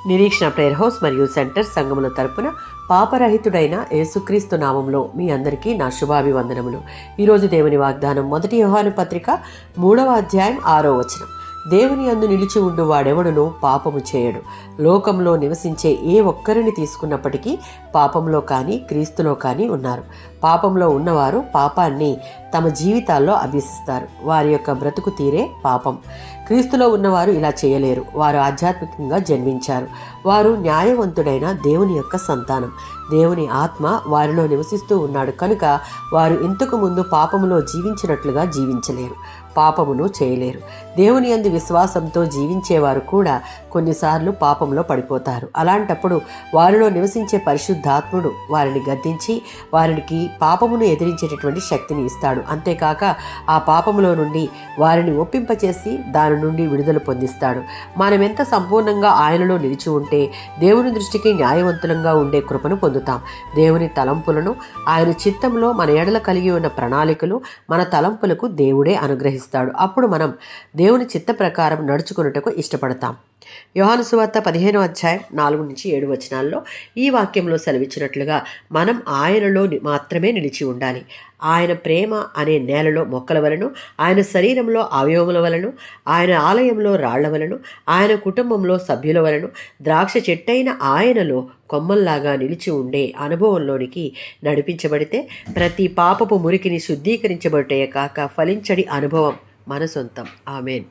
నిరీక్షణ prayer house మరియు centre సంఘముల తరపున పాపరహితుడైన యేసుక్రీస్తు నామంలో మీ అందరికీ నా శుభాభివందనములు. ఈరోజు దేవుని వాగ్దానం 1 యోహాను పత్రిక 3వ అధ్యాయం 6వ వచనం. దేవుని యందు నిలిచి ఉండు వాడెవడును పాపము చేయడు. లోకంలో నివసించే ఏ ఒక్కరిని తీసుకున్నప్పటికీ పాపంలో కానీ క్రీస్తులో కానీ ఉన్నారు. పాపంలో ఉన్నవారు పాపాన్ని తమ జీవితాల్లో అభ్యసిస్తారు. వారి యొక్క బ్రతుకు తీరే పాపం. క్రీస్తులో ఉన్నవారు ఇలా చేయలేరు. వారు ఆధ్యాత్మికంగా జన్మించారు. వారు న్యాయవంతుడైన దేవుని యొక్క సంతానం. దేవుని ఆత్మ వారిలో నివసిస్తూ ఉన్నాడు కనుక వారు ఇంతకు ముందు పాపములో జీవించినట్లుగా జీవించలేరు, పాపమును చేయలేరు. దేవుని యందు విశ్వాసంతో జీవించేవారు కూడా కొన్నిసార్లు పాపంలో పడిపోతారు. అలాంటప్పుడు వారిలో నివసించే పరిశుద్ధాత్ముడు వారిని గద్దించి వారికి పాపమును ఎదిరించేటటువంటి శక్తిని ఇస్తాడు. అంతేకాక ఆ పాపములో నుండి వారిని ఒప్పింపచేసి దాని నుండి విడుదల పొందిస్తాడు. మనమెంత సంపూర్ణంగా ఆయనలో నిలిచి ఉంటే దేవుని దృష్టికి న్యాయవంతులంగా ఉండే కృపను పొందుతాం. దేవుని తలంపులను, ఆయన చిత్తంలో మన ఎడల కలిగి ఉన్న ప్రణాళికలు మన తలంపులకు దేవుడే అనుగ్రహిస్తాడు. అప్పుడు మనం దేవుని చిత్త ప్రకారం నడుచుకున్నటకు ఇష్టపడతాం. యోహాను సువార్త 15వ అధ్యాయం 4-7 వచనాల్లో ఈ వాక్యంలో సెలవిచ్చినట్లుగా మనం ఆయనలో మాత్రమే నిలిచి ఉండాలి. ఆయన ప్రేమ అనే నేలలో మొక్కల వలను, ఆయన శరీరంలో అవయవముల వలను, ఆయన ఆలయంలో రాళ్ల వలను, ఆయన కుటుంబంలో సభ్యుల వలను, ద్రాక్ష చెట్టైన ఆయనలో కొమ్మల్లాగా నిలిచి ఉండే అనుభవంలోనికి నడిపించబడితే ప్రతి పాపపు మురికిని శుద్ధీకరించబడే కాక ఫలించడి అనుభవం మన సొంతం. ఆమేన్.